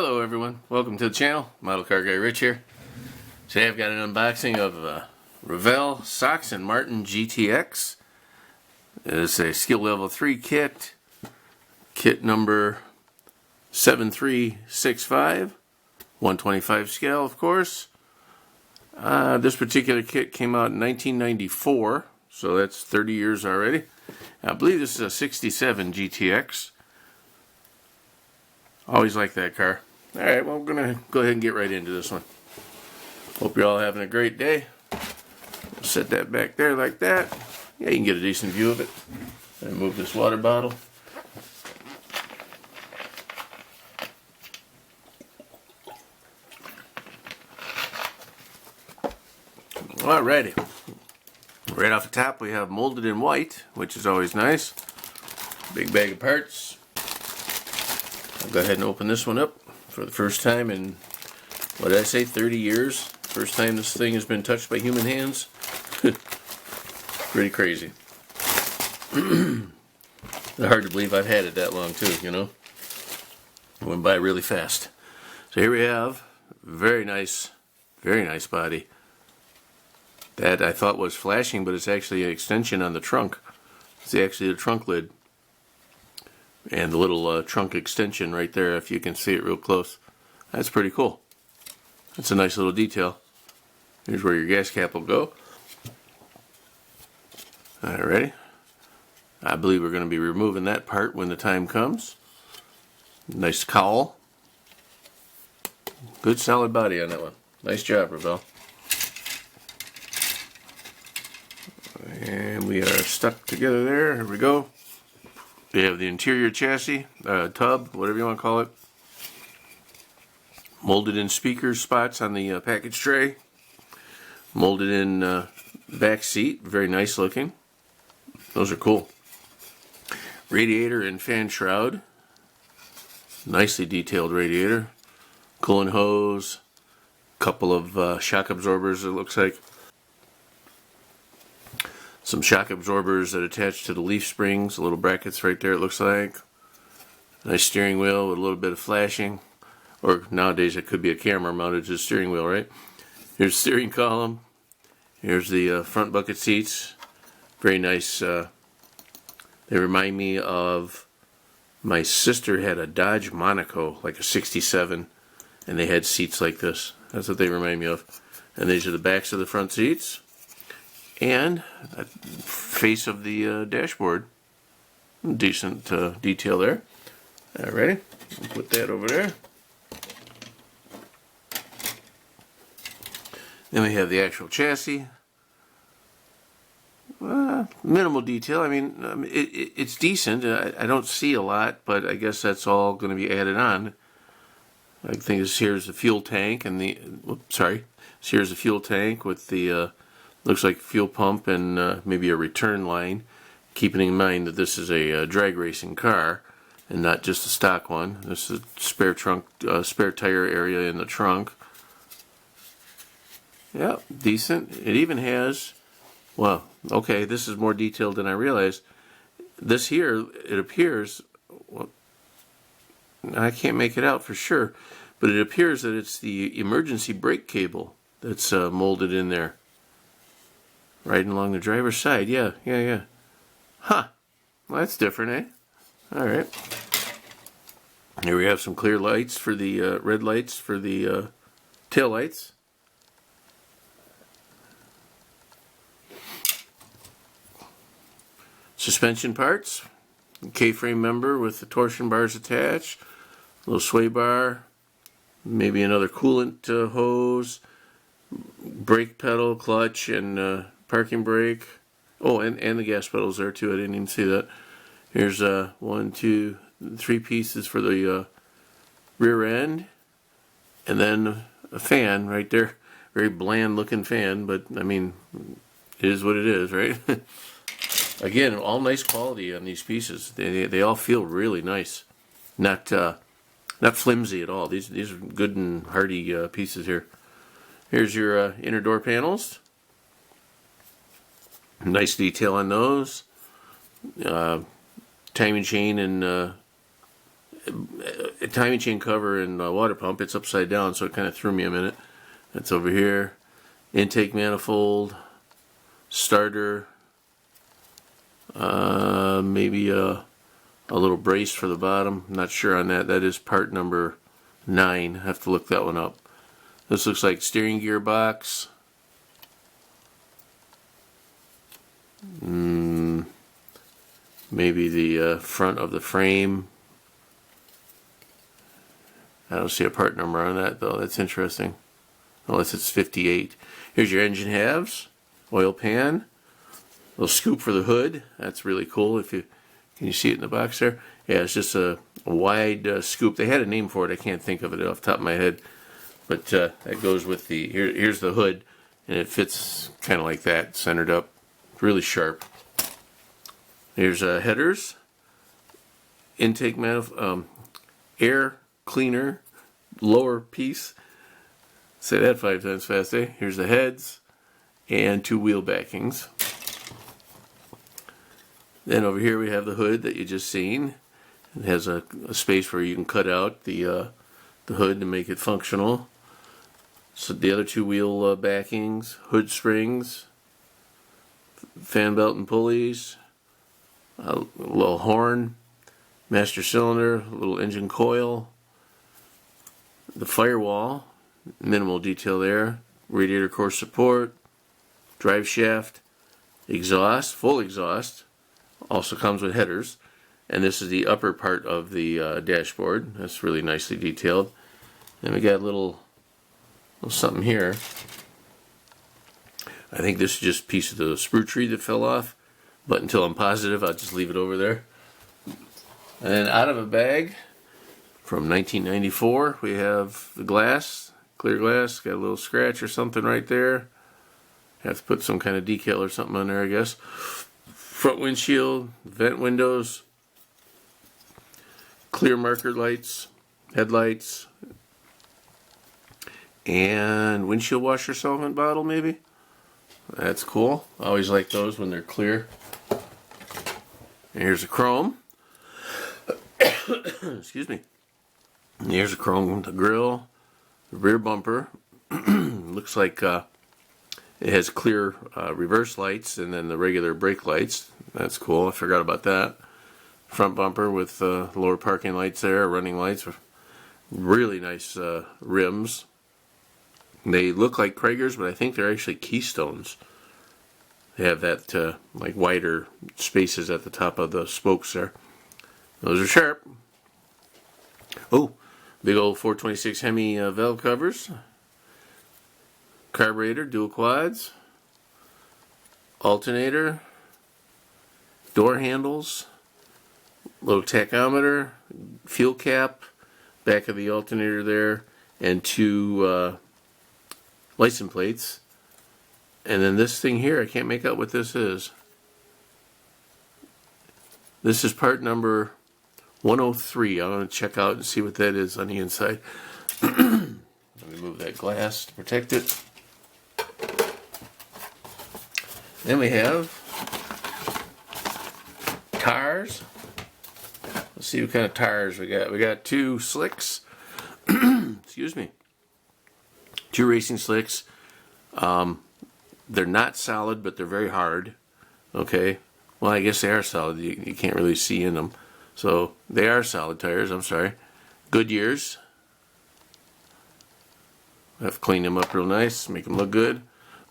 Hello everyone, welcome to the channel. Model Car Guy Rich here. Today I've got an unboxing of Revell Sox and Martin GTX. It's a skill level 3 kit. Kit number 7365. 125 scale, of course. This particular kit came out in 1994, so that's 30 years already. I believe this is a 67 GTX. Always like that car. Alright, well, we're going to go ahead and get right into this one. Hope you're all having a great day. Set that back there like that. Yeah, you can get a decent view of it. And move this water bottle. Alrighty. Right off the top we have molded in white, which is always nice. Big bag of parts. I'll go ahead and open this one up for the first time in, what did I say, 30 years? First time this thing has been touched by human hands. Pretty crazy. Hard to believe I've had it that long too, you know. It went by really fast. So here we have very nice body. That I thought was flashing, but it's actually an extension on the trunk. It's actually the trunk lid. And the little trunk extension right there, if you can see it real close. That's pretty cool. That's a nice little detail. Here's where your gas cap will go. Alrighty. I believe we're going to be removing that part when the time comes. Nice cowl. Good solid body on that one. Nice job, Revell. And we are stuck together there. Here we go. We have the interior chassis, tub, whatever you want to call it. Molded in speaker spots on the package tray. Molded in back seat, very nice looking. Those are cool. Radiator and fan shroud. Nicely detailed radiator. Coolant hose. Couple of shock absorbers, it looks like. Some shock absorbers that attach to the leaf springs, little brackets right there it looks like. Nice steering wheel with a little bit of flashing. Or nowadays it could be a camera mounted to the steering wheel, right? Here's the steering column. Here's the front bucket seats. Very nice. They remind me of, my sister had a Dodge Monaco, like a 67, and they had seats like this. That's what they remind me of. And these are the backs of the front seats. And a face of the dashboard. Decent detail there. Alrighty, put that over there. Then we have the actual chassis. Minimal detail. I mean, it's decent. I don't see a lot, but I guess that's all going to be added on. I think here's the fuel tank and the. Here's the fuel tank with the. Looks like a fuel pump and maybe a return line, keeping in mind that this is a drag racing car and not just a stock one. This is a spare tire area in the trunk. Yeah, decent. It even has, well, okay, this is more detailed than I realized. This here, it appears, well, I can't make it out for sure, but it appears that it's the emergency brake cable that's molded in there. Right along the driver's side, yeah. Huh. Well, that's different, eh? Alright. Here we have some clear lights for the, red lights for the tail lights. Suspension parts. K-frame member with the torsion bars attached. A little sway bar. Maybe another coolant hose. Brake pedal, clutch, and parking brake. Oh, and the gas pedals there too. I didn't even see that. Here's 1, 2, 3 pieces for the rear end, and then a fan right there. Very bland looking fan, but I mean, it is what it is, right? Again, all nice quality on these pieces. They all feel really nice, not flimsy at all. These are good and hardy pieces here. Here's your inner door panels. Nice detail on those. Timing chain and timing chain cover and water pump. It's upside down, so it kind of threw me a minute. That's over here. Intake manifold, starter, maybe a little brace for the bottom. I'm not sure on that. That is part number 9. I have to look that one up. This looks like steering gear box. Maybe the front of the frame. I don't see a part number on that though. That's interesting. Unless it's 58. Here's your engine halves, oil pan, little scoop for the hood. That's really cool. Can you see it in the box there? Yeah, it's just a wide scoop. They had a name for it. I can't think of it off the top of my head. But that goes with the here's the hood, and it fits kind of like that, centered up, really sharp. Here's headers, intake manifold, air cleaner, lower piece. Say that 5 times fast, eh? Here's the heads and 2 wheel backings. Then over here we have the hood that you just seen. It has a space where you can cut out the hood to make it functional. So the other 2 wheel backings, hood springs, fan belt and pulleys, a little horn, master cylinder, a little engine coil, the firewall, minimal detail there, radiator core support, drive shaft, exhaust, full exhaust, also comes with headers, and this is the upper part of the dashboard. That's really nicely detailed. And we got a little something here. I think this is just a piece of the sprue tree that fell off, but until I'm positive, I'll just leave it over there. And then out of a bag from 1994, we have the glass, clear glass, got a little scratch or something right there. Have to put some kind of decal or something on there, I guess. Front windshield, vent windows, clear marker lights, headlights, and windshield washer solvent bottle maybe. That's cool. I always like those when they're clear. And here's a chrome. Excuse me. And here's a chrome grill, the rear bumper. Looks like it has clear reverse lights and then the regular brake lights. That's cool. I forgot about that. Front bumper with lower parking lights there, running lights. Really nice rims. They look like Kragers, but I think they're actually Keystones. They have that like wider spaces at the top of the spokes there. Those are sharp. Oh, big old 426 Hemi valve covers. Carburetor, dual quads. Alternator. Door handles. Little tachometer. Fuel cap. Back of the alternator there. And 2 license plates. And then this thing here, I can't make out what this is. This is part number 103. I'm going to check out and see what that is on the inside. Let me move that glass to protect it. Then we have tires. Let's see what kind of tires we got. We got 2 slicks. Excuse me. 2 racing slicks. They're not solid, but they're very hard. Okay. Well, I guess they are solid. You can't really see in them. So they are solid tires. I'm sorry. Goodyears. I have to clean them up real nice, make them look good.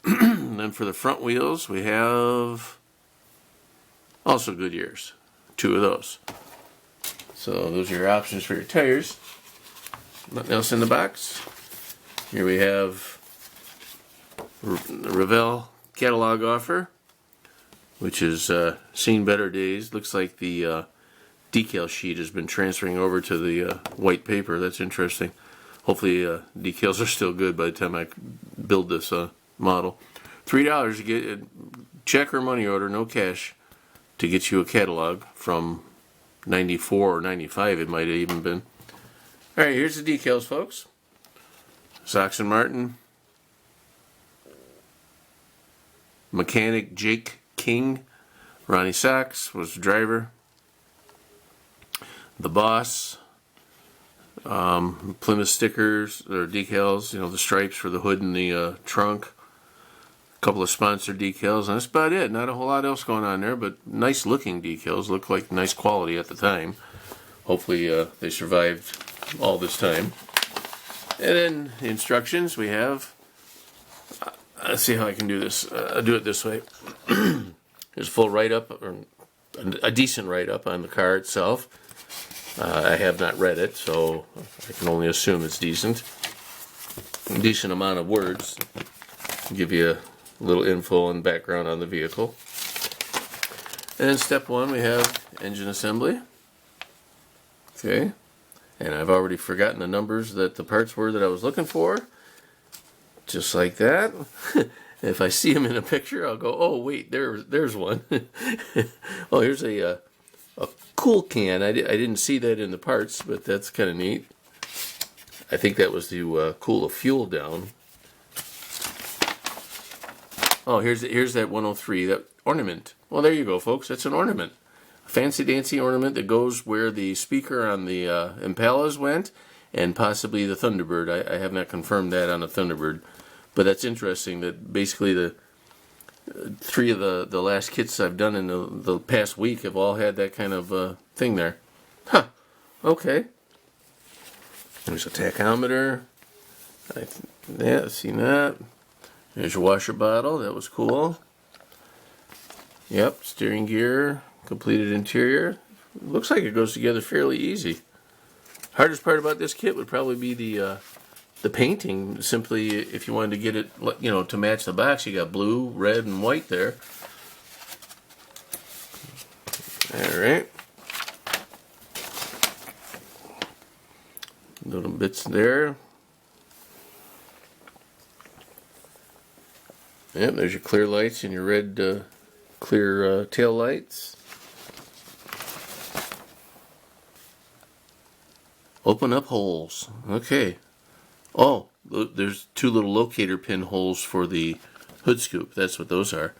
And then for the front wheels, we have also Goodyears. 2 of those. So those are your options for your tires. Nothing else in the box. Here we have the Revell catalog offer, which has seen better days. Looks like the decal sheet has been transferring over to the white paper. That's interesting. Hopefully decals are still good by the time I build this model. $3 to get a check or money order, no cash, to get you a catalog from 94 or 95 it might have even been. Alright, here's the decals, folks. Sox and Martin. Mechanic Jake King. Ronnie Sox was the driver. The boss, Plymouth stickers or decals, you know, the stripes for the hood and the trunk. A couple of sponsored decals, and that's about it. Not a whole lot else going on there, but nice looking decals. Look like nice quality at the time. Hopefully they survived all this time. And then the instructions we have. Let's see how I can do this. I'll do it this way. There's a full write-up, or a decent write-up on the car itself. I have not read it, so I can only assume it's decent. A decent amount of words. Give you a little info and background on the vehicle. And then step one, we have engine assembly. Okay. And I've already forgotten the numbers that the parts were that I was looking for. Just like that. If I see them in a picture, I'll go, oh, wait, there's one. Oh, here's a cool can. I didn't see that in the parts, but that's kind of neat. I think that was to cool the fuel down. Oh, here's that 103, that ornament. Well, there you go, folks. That's an ornament. A fancy-dancy ornament that goes where the speaker on the Impalas went, and possibly the Thunderbird. I have not confirmed that on the Thunderbird. But that's interesting that basically the three of the last kits I've done in the past week have all had that kind of thing there. Huh. Okay. There's a tachometer. Yeah, seen that. There's your washer bottle. That was cool. Yep, steering gear, completed interior. Looks like it goes together fairly easy. Hardest part about this kit would probably be the painting. Simply, if you wanted to get it, you know, to match the box, you got blue, red, and white there. All right. Little bits there. Yep, there's your clear lights and your red clear tail lights. Open up holes. Okay. Oh, there's two little locator pin holes for the hood scoop. That's what those are.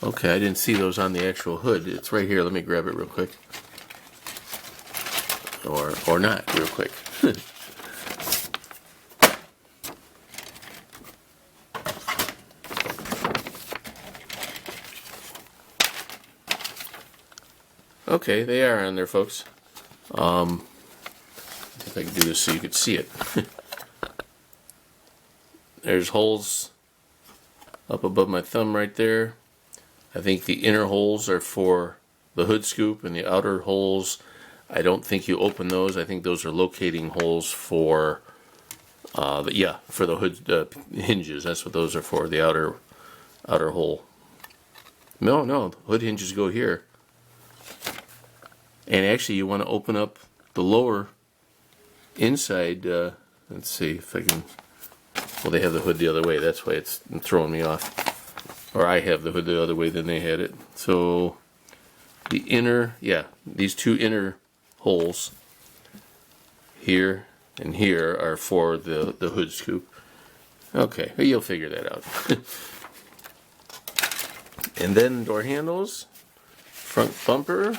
Okay, I didn't see those on the actual hood. It's right here. Let me grab it real quick. Or not real quick. Okay, they are on there, folks. If I can do this so you can see it. There's holes up above my thumb right there. I think the inner holes are for the hood scoop, and the outer holes, I don't think you open those. I think those are locating holes for, for the hood hinges. That's what those are for, the outer hole. No, the hood hinges go here. And actually, you want to open up the lower inside. Let's see if I can. Well, they have the hood the other way. That's why it's throwing me off. Or I have the hood the other way than they had it. So the inner, these two inner holes here and here are for the hood scoop. Okay, you'll figure that out. And then door handles, front bumper,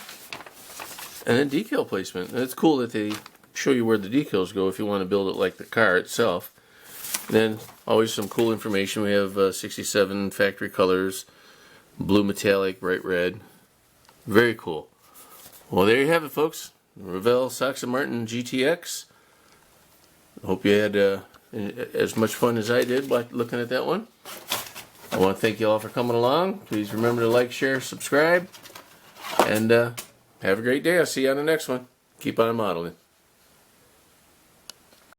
and then decal placement. And it's cool that they show you where the decals go if you want to build it like the car itself. And then always some cool information. We have 67 factory colors, blue metallic, bright red. Very cool. Well, there you have it, folks. Revell Sox & Martin GTX. Hope you had as much fun as I did looking at that one. I want to thank you all for coming along. Please remember to like, share, subscribe, and have a great day. I'll see you on the next one. Keep on modeling.